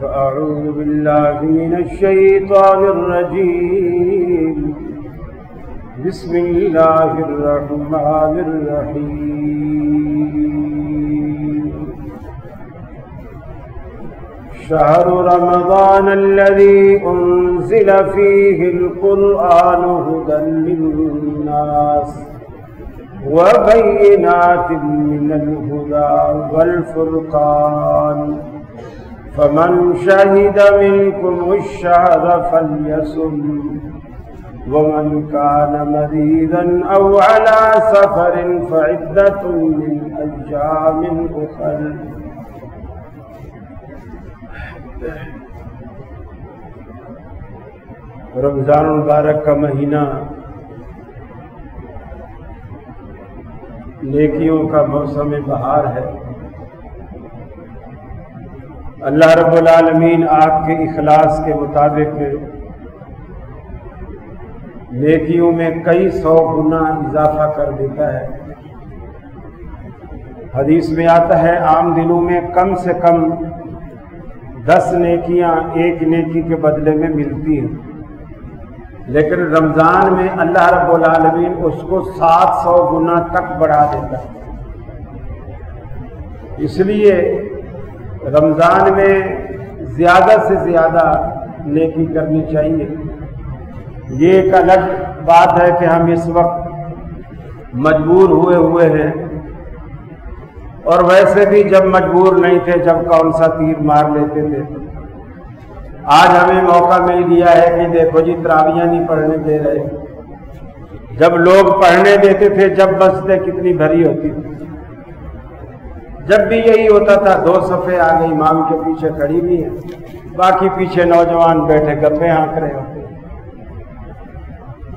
فأعوذ بالله من الشيطان الرجيم بسم الله الرحمن الرحيم شهر رمضان الذي أنزل فيه القرآن هدى للناس وبينات من الهدى والفرقان فمن شهد منكم الشهر فليصم ومن كان مريضا أو على سفر فعدة من أيام أخر رمضان المبارک کا مہینہ نیکیوں کا موسم بہار ہے۔ اللہ رب العالمین آپ کے اخلاص کے مطابق نیکیوں میں کئی 100 گنا اضافہ کر دیتا ہے۔ حدیث میں آتا ہے عام دنوں میں کم سے کم 10 نیکیاں ایک نیکی کے بدلے میں ملتی ہیں، لیکن رمضان میں اللہ رب العالمین اس کو 700 گنا تک بڑھا دیتا ہے۔ اس لیے رمضان میں زیادہ سے زیادہ نیکی کرنی چاہیے۔ یہ ایک الگ بات ہے کہ ہم اس وقت مجبور ہوئے ہیں، اور ویسے بھی جب مجبور نہیں تھے جب کون سا تیر مار لیتے تھے۔ آج ہمیں موقع مل گیا ہے کہ دیکھو جی تراویحاں نہیں پڑھنے دے رہے، جب لوگ پڑھنے دیتے تھے جب مسجدیں کتنی بھری ہوتی تھی۔ جب بھی یہی ہوتا تھا 2 صفیں آگے امام کے پیچھے کھڑی ہوئی ہیں، باقی پیچھے نوجوان بیٹھے گپے ہانک رہے ہوتے۔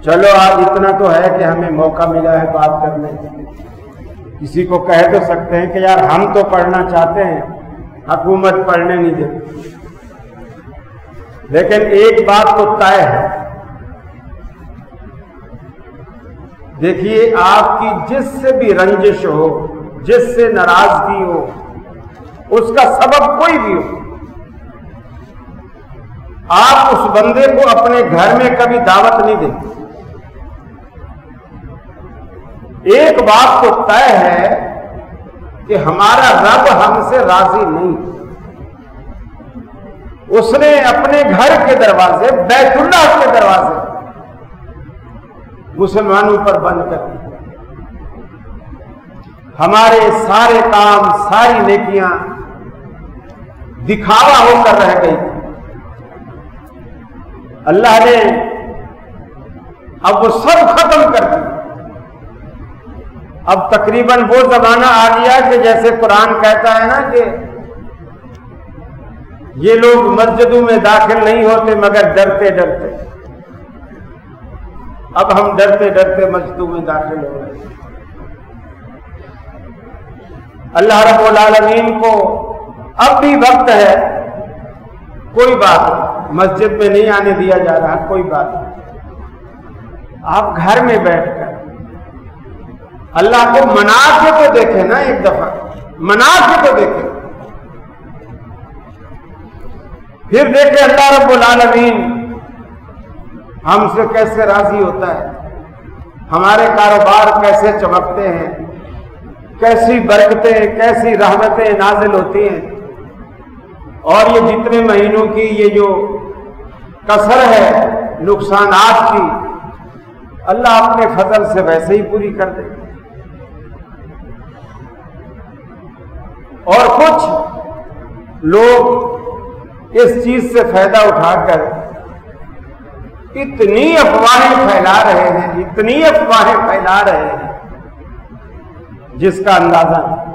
چلو آج اتنا تو ہے کہ ہمیں موقع ملا ہے بات کرنے کا۔ کسی کو کہہ تو سکتے ہیں کہ یار ہم تو پڑھنا چاہتے ہیں، حکومت پڑھنے نہیں دیتی۔ لیکن ایک بات تو طے ہے، دیکھیے آپ کی جس سے بھی رنجش ہو، جس سے ناراضگی ہو، اس کا سبب کوئی بھی ہو، آپ اس بندے کو اپنے گھر میں کبھی دعوت نہیں دیں۔ ایک بات تو طے ہے کہ ہمارا رب ہم سے راضی نہیں، اس نے اپنے گھر کے دروازے، بیت اللہ کے دروازے مسلمانوں پر بند کر دیے۔ ہمارے سارے کام، ساری نیکیاں دکھاوا ہو کر رہ گئی تھی۔ اللہ نے اب وہ سب ختم کر دی۔ اب تقریباً وہ زمانہ آ گیا کہ جیسے قرآن کہتا ہے نا کہ یہ لوگ مسجدوں میں داخل نہیں ہوتے مگر ڈرتے ڈرتے۔ اب ہم ڈرتے ڈرتے مسجدوں میں داخل ہو رہے ہیں۔ اللہ رب العالمین کو اب بھی وقت ہے، کوئی بات نہیں، مسجد میں نہیں آنے دیا جا رہا، کوئی بات نہیں، آپ گھر میں بیٹھ کر اللہ کو منا کے تو دیکھیں نا، ایک دفعہ منا کے تو دیکھیں، پھر دیکھیں اللہ رب العالمین ہم سے کیسے راضی ہوتا ہے، ہمارے کاروبار کیسے چمکتے ہیں، کیسی برکتیں، کیسی رحمتیں نازل ہوتی ہیں۔ اور یہ جتنے مہینوں کی یہ جو کسر ہے نقصانات کی، اللہ اپنے فضل سے ویسے ہی پوری کر دے۔ اور کچھ لوگ اس چیز سے فائدہ اٹھا کر اتنی افواہیں پھیلا رہے ہیں، اتنی افواہیں پھیلا رہے ہیں جس کا اندازہ نہیں۔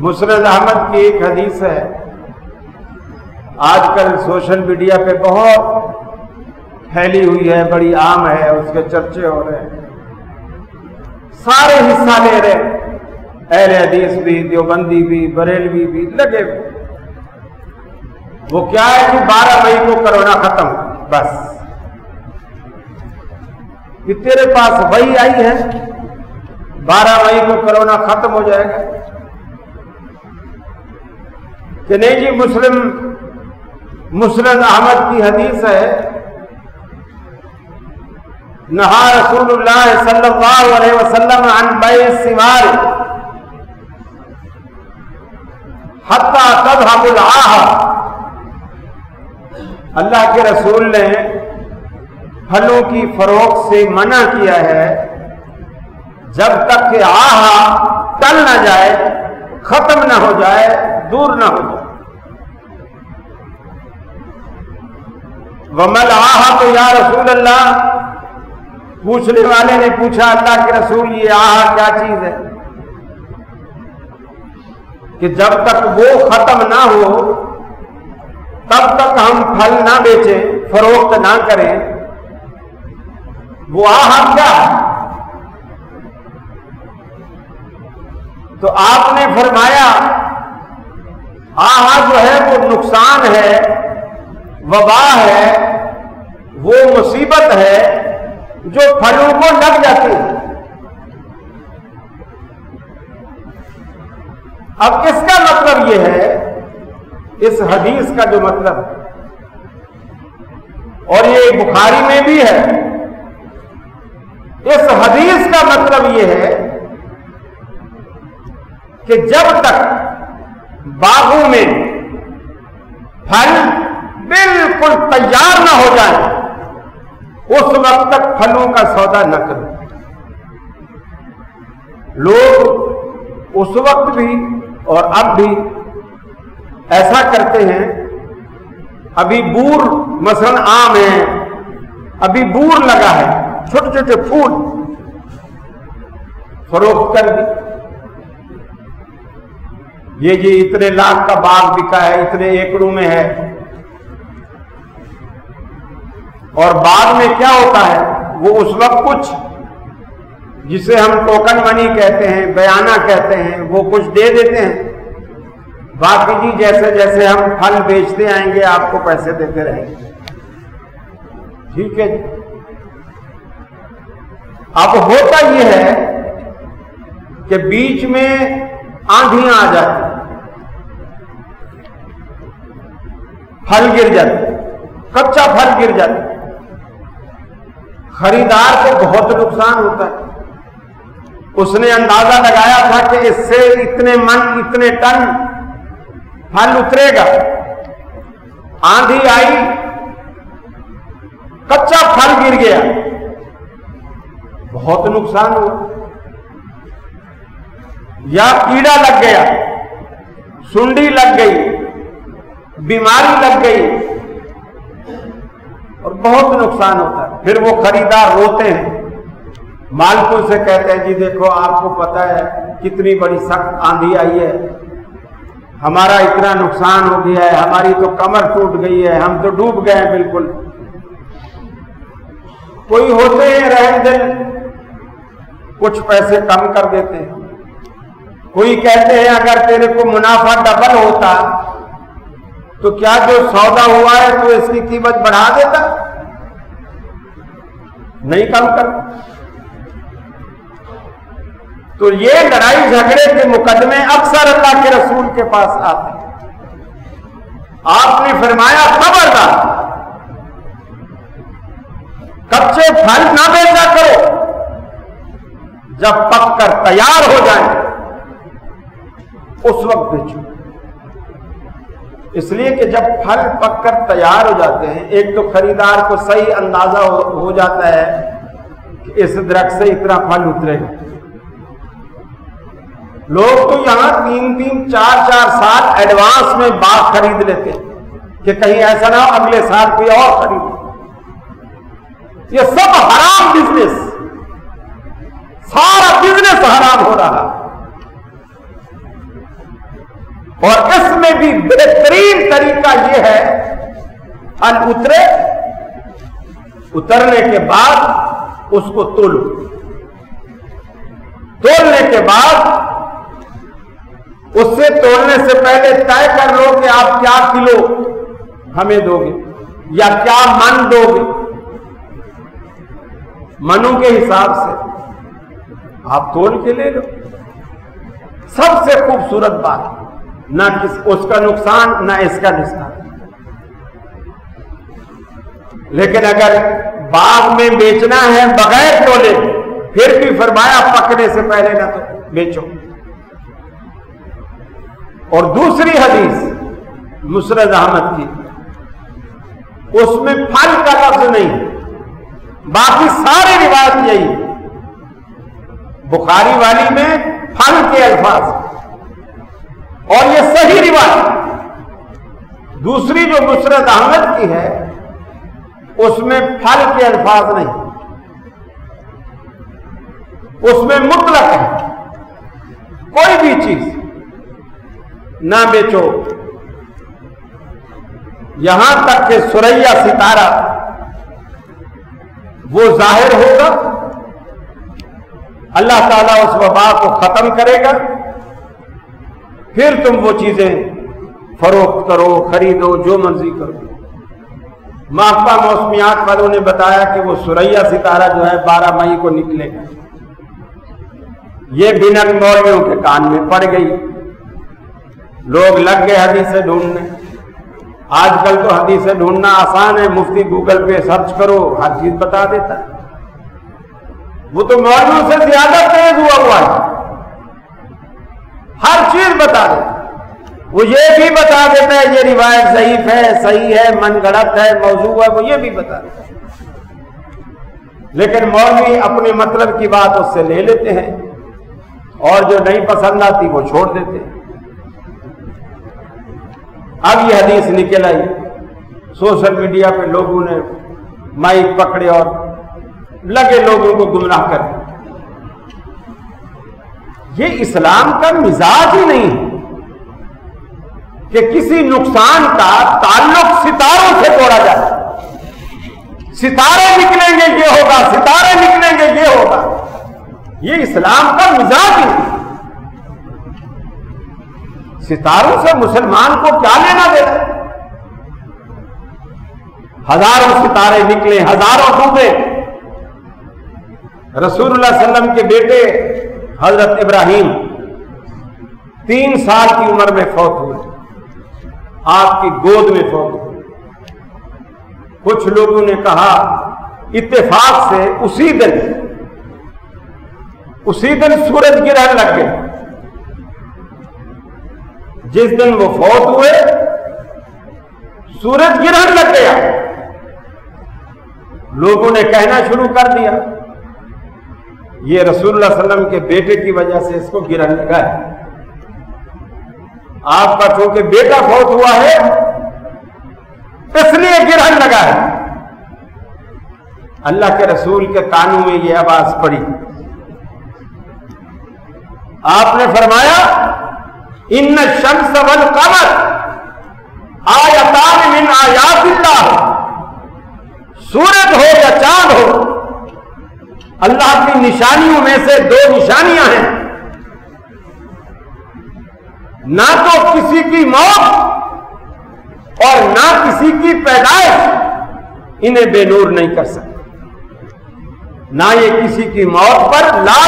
مسند احمد کی ایک حدیث ہے، آج کل سوشل میڈیا پہ بہت پھیلی ہوئی ہے، بڑی عام ہے، اس کے چرچے ہو رہے ہیں، سارے حصہ لے رہے ہیں، اہل حدیث بھی، دیوبندی بھی، بریلوی بھی لگے ہوئے۔ وہ کیا ہے کہ 12 مئی کو کرونا ختم، بس کہ تیرے پاس وہی آئی ہے 12 مئی کو کرونا ختم ہو جائے گا۔ کہ نہیں جی مسند احمد کی حدیث ہے، نہا رسول اللہ صلی اللہ علیہ وسلم عن بیع الثمار حتی تذهب العاهة، اللہ کے رسول نے پھلوں کی فروخت سے منع کیا ہے جب تک کہ آہا ٹل نہ جائے، ختم نہ ہو جائے، دور نہ ہو جائے۔ ومل آہا، تو یا رسول اللہ، پوچھنے والے نے پوچھا اللہ کے رسول یہ آہا کیا چیز ہے؟ کہ جب تک وہ ختم نہ ہو تب تک ہم پھل نہ بیچیں، فروخت نہ کریں۔ وہ آہا کیا ہے؟ تو آپ نے فرمایا آہا جو ہے وہ نقصان ہے، وبا ہے، وہ مصیبت ہے جو پھلوں کو لگ جاتی ہے۔ اب اس کا مطلب یہ ہے، اس حدیث کا جو مطلب ہے، اور یہ بخاری میں بھی ہے، اس حدیث کا مطلب یہ ہے کہ جب تک باغوں میں پھل بالکل تیار نہ ہو جائے اس وقت تک پھلوں کا سودا نہ کرو۔ لوگ اس وقت بھی اور اب بھی ایسا کرتے ہیں، ابھی بور مثلا آم ہے، ابھی بور لگا ہے، چھوٹے چھوٹے پھول فروخت کر دی، یہ جی اتنے لاکھ کا باغ بکا ہے، اتنے ایکڑوں میں ہے۔ اور بعد میں کیا ہوتا ہے، وہ اس وقت کچھ جسے ہم ٹوکن منی کہتے ہیں، بیانہ کہتے ہیں، وہ کچھ دے دیتے ہیں، باقی جی جیسے جیسے ہم پھل بیچتے آئیں گے آپ کو پیسے دیتے رہیں گے۔ ٹھیک ہے جی۔ اب ہوتا یہ ہے کہ بیچ میں آندھیاں آ جاتی، پھل گر جاتے، کچا پھل گر جاتا، خریدار کو بہت نقصان ہوتا ہے۔ اس نے اندازہ لگایا تھا کہ اس سے اتنے من، اتنے ٹن پھل اترے گا، آندھی آئی، کچا پھل گر گیا، بہت نقصان ہوا۔ یا کیڑا لگ گیا، سنڈی لگ گئی، بیماری لگ گئی، اور بہت نقصان ہوتا ہے۔ پھر وہ خریدار روتے ہیں، مالکوں سے کہتے ہیں جی دیکھو آپ کو پتہ ہے کتنی بڑی سخت آندھی آئی ہے، ہمارا اتنا نقصان ہو گیا ہے، ہماری تو کمر ٹوٹ گئی ہے، ہم تو ڈوب گئے ہیں بالکل۔ کوئی ہوتے ہیں رحم دل، کچھ پیسے کم کر دیتے ہیں، کوئی کہتے ہیں اگر تیرے کو منافع ڈبل ہوتا تو کیا جو سودا ہوا ہے تو اس کی قیمت بڑھا دیتا، نہیں کم کر۔ تو یہ لڑائی جھگڑے کے مقدمے اکثر اللہ کے رسول کے پاس آتے ہیں۔ آپ نے فرمایا خبردار، کچے پھل نہ بیچا کرو، جب پک کر تیار ہو جائیں اس وقت بیچو۔ اس لیے کہ جب پھل پک کر تیار ہو جاتے ہیں، ایک تو خریدار کو صحیح اندازہ ہو جاتا ہے کہ اس درخت سے اتنا پھل اترے گا۔ لوگ تو یہاں 3-3 4-4 سال ایڈوانس میں باغ خرید لیتے ہیں کہ کہیں ایسا نہ ہو اگلے سال کوئی اور خریدے۔ یہ سب حرام بزنس، سارا بزنس حرام ہو رہا، اور اس میں بھی بہترین طریقہ یہ ہے پھل اترنے کے بعد اس کو تولو، تولنے کے بعد اس سے تولنے سے پہلے طے کر لو کہ آپ کیا کلو ہمیں دو گے یا کیا من دو گے، منوں کے حساب سے آپ تول کے لے لو۔ سب سے خوبصورت بات نہ اس کا نقصان نہ اس کا نقصان. لیکن اگر باغ میں بیچنا ہے بغیر تولے پھر بھی فرمایا پکنے سے پہلے نہ تو بیچو. اور دوسری حدیث مسرد احمد کی، اس میں پھل کا لفظ نہیں، باقی سارے روایت یہی. بخاری والی میں پھل کے الفاظ اور یہ صحیح روایت. دوسری جو مسرد احمد کی ہے اس میں پھل کے الفاظ نہیں، اس میں مطلق ہے کوئی بھی چیز نہ بیچو، یہاں تک کہ سریا ستارہ وہ ظاہر ہوگا، اللہ تعالیٰ اس وبا کو ختم کرے گا، پھر تم وہ چیزیں فروخت کرو، خریدو، جو مرضی کرو. محکمہ موسمیات والوں نے بتایا کہ وہ سریا ستارہ جو ہے 12 مئی کو نکلے گا. یہ بنک مولویوں کے کان میں پڑ گئی، لوگ لگ گئے حدیثیں ڈھونڈنے. آج کل تو حدیثیں ڈھونڈنا آسان ہے، مفتی گوگل پہ سرچ کرو ہر چیز بتا دیتا ہے. وہ تو مولویوں سے زیادہ تیز ہوا ہے، ہر چیز بتا دیتا. وہ یہ بھی بتا دیتا ہے یہ روایت ضعیف ہے، صحیح ہے، من گھڑت ہے، موضوع ہے، وہ یہ بھی بتا دیتا ہے. لیکن مولوی اپنے مطلب کی بات اس سے لے لیتے ہیں اور جو نہیں پسند آتی وہ چھوڑ دیتے ہیں. اب یہ حدیث نکل آئی، سوشل میڈیا پہ لوگوں نے مائک پکڑے اور لگے لوگوں کو گمراہ کر. یہ اسلام کا مزاج ہی نہیں کہ کسی نقصان کا تعلق ستاروں سے توڑا جائے. ستارے نکلیں گے یہ ہوگا، ستارے نکلیں گے یہ ہوگا. یہ اسلام کا مزاج ہی نہیں. ستاروں سے مسلمان کو کیا لینا دینا؟ ہزاروں ستارے نکلے، ہزاروں ڈوبے. رسول اللہ صلی اللہ علیہ وسلم کے بیٹے حضرت ابراہیم 3 سال کی عمر میں فوت ہوئے، آپ کی گود میں فوت ہوئے. کچھ لوگوں نے کہا اتفاق سے اسی دن سورج گرہن لگ گئے. جس دن وہ فوت ہوئے سورج گرہن لگ گیا. لوگوں نے کہنا شروع کر دیا یہ رسول اللہ صلی اللہ علیہ وسلم کے بیٹے کی وجہ سے اس کو گرہن لگا ہے. آپ کا چونکہ بیٹا فوت ہوا ہے اس لیے گرہن لگا ہے. اللہ کے رسول کے کانوں میں یہ آواز پڑی. آپ نے فرمایا ان الشمس والقمر آیتان من آیات اللہ. سورج ہو یا چاند ہو اللہ کی نشانیوں میں سے 2 نشانیاں ہیں. نہ تو کسی کی موت اور نہ کسی کی پیدائش انہیں بے نور نہیں کر سکتے. نہ یہ کسی کی موت پر لا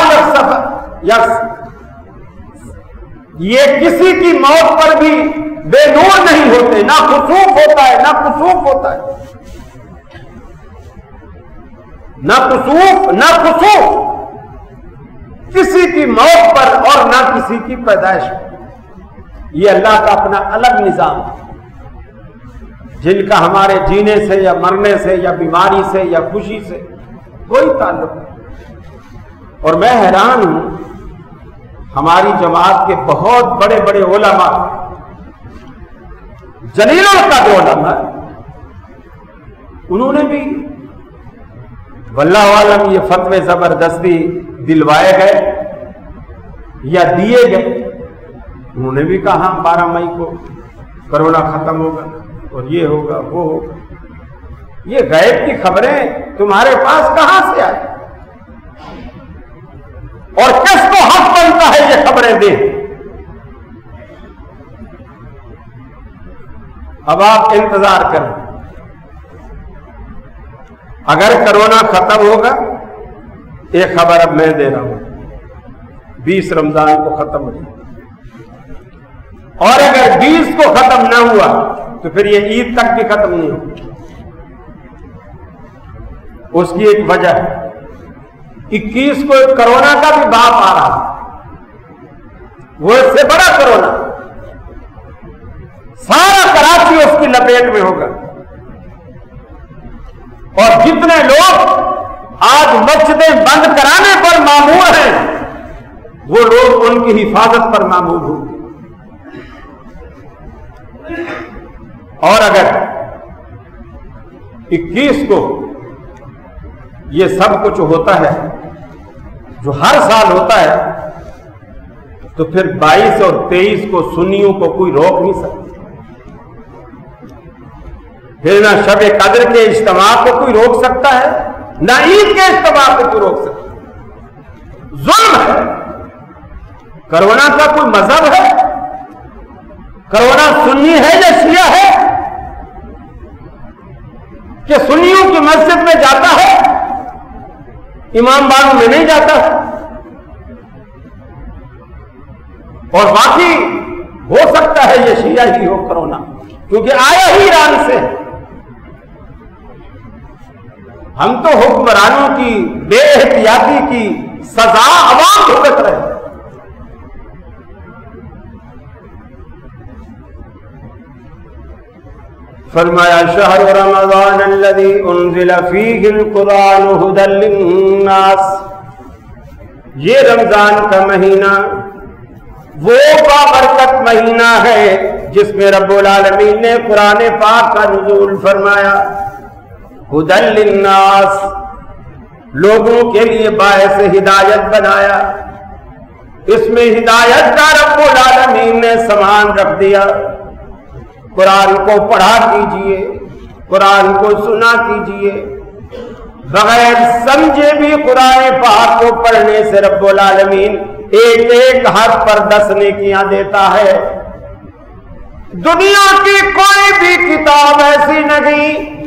یہ کسی کی موت پر بھی بے نور نہیں ہوتے، نہ خسوف ہوتا ہے، نہ خسوف ہوتا ہے، نہ خسوف کسی کی موت پر اور نہ کسی کی پیدائش پر. یہ اللہ کا اپنا الگ نظام ہے جن کا ہمارے جینے سے یا مرنے سے یا بیماری سے یا خوشی سے کوئی تعلق نہیں. اور میں حیران ہوں ہماری جماعت کے بہت بڑے بڑے علماء، جلیل القدر علماء، انہوں نے بھی واللہ عالم یہ فتوے زبردستی دلوائے گئے یا دیے گئے. انہوں نے بھی کہا 12 مئی کو کرونا ختم ہوگا اور یہ ہوگا وہ ہوگا. یہ غیب کی خبریں تمہارے پاس کہاں سے آئی اور کس کو حق بنتا ہے یہ خبریں دیں؟ اب آپ انتظار کریں. اگر کرونا ختم ہوگا، ایک خبر اب میں دے رہا ہوں، 20 رمضان کو ختم ہو جائے اور اگر 20 کو ختم نہ ہوا تو پھر یہ عید تک بھی ختم نہیں ہو. اس کی ایک وجہ ہے 21 کو کرونا کا بھی باپ آ رہا ہے، وہ اس سے بڑا کرونا، سارا کراچی اس کی لپیٹ میں ہوگا. اور جتنے لوگ آج مسجدیں بند کرانے پر مامور ہیں وہ لوگ ان کی حفاظت پر مامور ہوں. اور اگر 21 کو یہ سب کچھ ہوتا ہے جو ہر سال ہوتا ہے تو پھر 22 اور 23 کو سنیوں کو کوئی روک نہیں سکتا. پھر نہ شب قدر کے اجتماع کو کوئی روک سکتا ہے، نہ عید کے اجتماع کو کوئی روک سکتا ہے. ظلم ہے. کرونا کا کوئی مذہب ہے؟ کرونا سنی ہے یا شیعہ ہے کہ سنیوں کی مسجد میں جاتا ہے امام بانو میں نہیں جاتا ہے؟ اور باقی ہو سکتا ہے یہ شیعہ ہی ہو کرونا، کیونکہ آیا ہی ایران سے. ہم تو حکمرانوں کی بے احتیاطی کی سزا عوام بھگت رہے. فرمایا شہر رمضان الذی انزل فیہ القرآن ھدی للناس، یہ رمضان کا مہینہ وہ بابرکت مہینہ ہے جس میں رب العالمین نے قرآن پاک کا نزول فرمایا. ھدی للناس، لوگوں کے لیے باعث ہدایت بنایا. اس میں ہدایت کا رب العالمین نے سامان رکھ دیا. قرآن کو پڑھا کیجئے، قرآن کو سنا کیجئے. بغیر سمجھے بھی قرآن پاک کو پڑھنے سے رب العالمین ایک ایک حرف پر 10 نیکیاں دیتا ہے. دنیا کی کوئی بھی کتاب ایسی نہیں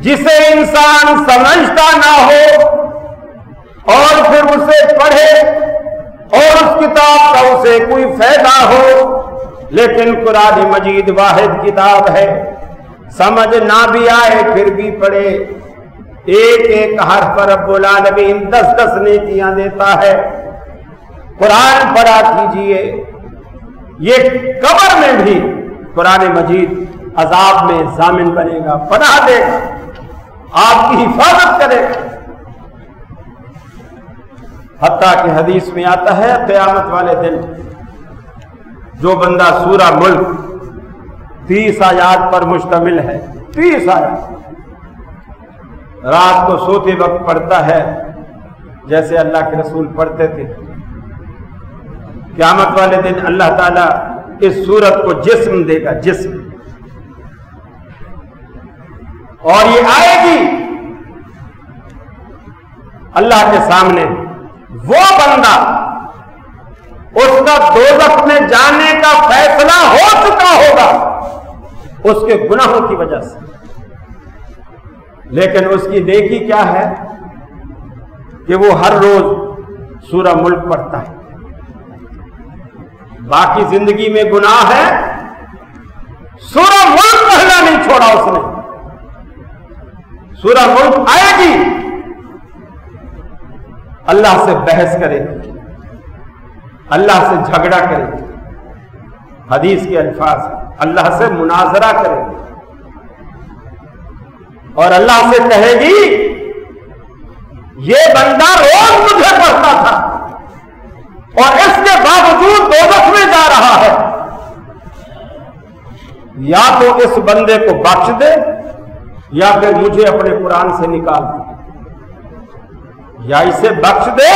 جسے انسان سمجھتا نہ ہو اور پھر اسے پڑھے اور اس کتاب کا اسے کوئی فائدہ ہو. لیکن قرآن مجید واحد کتاب ہے، سمجھ نہ بھی آئے پھر بھی پڑھے. ایک ایک حرف پر رب العالمین 10 نیکیاں دیتا ہے. قرآن پڑھا کیجئے. یہ قبر میں بھی قرآن مجید عذاب میں ضامن بنے گا، پناہ دے گا، آپ کی حفاظت کرے گا. حتیٰ کہ حدیث میں آتا ہے قیامت والے دن جو بندہ سورہ ملک 30 آیات پر مشتمل ہے، 30 آیات رات کو سوتے وقت پڑھتا ہے جیسے اللہ کے رسول پڑھتے تھے، قیامت والے دن اللہ تعالیٰ اس سورت کو جسم دے گا، جسم. اور یہ آئے گی اللہ کے سامنے. وہ بندہ اس کا دوزخ میں جانے کا فیصلہ ہو چکا ہوگا اس کے گناہوں کی وجہ سے، لیکن اس کی نیکی کیا ہے کہ وہ ہر روز سورہ ملک پڑھتا ہے. باقی زندگی میں گناہ ہے، سورہ ملک پڑھنا نہیں چھوڑا اس نے. سورہ ملک آئے گی، اللہ سے بحث کرے گی، اللہ سے جھگڑا کرے گی. حدیث کے الفاظ اللہ سے مناظرہ کرے گی اور اللہ سے کہے گی یہ بندہ روز مجھے پڑھتا تھا اور اس کے باوجود دوزخ میں جا رہا ہے. یا تو اس بندے کو بخش دے یا پھر مجھے اپنے قرآن سے نکال دے. یا اسے بخش دے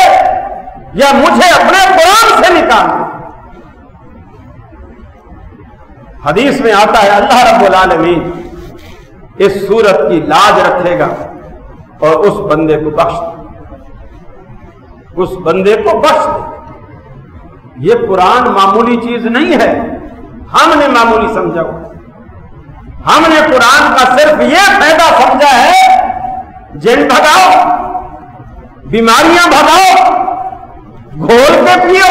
یا مجھے اپنے قرآن سے نکال دے. حدیث میں آتا ہے اللہ رب العالمین اس سورت کی لاج رکھے گا اور اس بندے کو بخش دے، اس بندے کو بخش دے. یہ قرآن معمولی چیز نہیں ہے، ہم نے معمولی سمجھا ہوا. ہم نے قرآن کا صرف یہ فائدہ سمجھا ہے جن بھگاؤ، بیماریاں بھگاؤ، گھول کے پیو،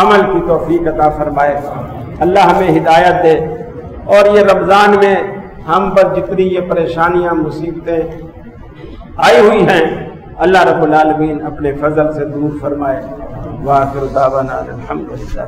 عمل کی توفیق عطا فرمائے، اللہ ہمیں ہدایت دے، اور یہ رمضان میں ہم پر جتنی یہ پریشانیاں مصیبتیں آئی ہوئی ہیں اللہ رب العالمین اپنے فضل سے دور فرمائے۔ وآخر دعوانا الحمدللہ۔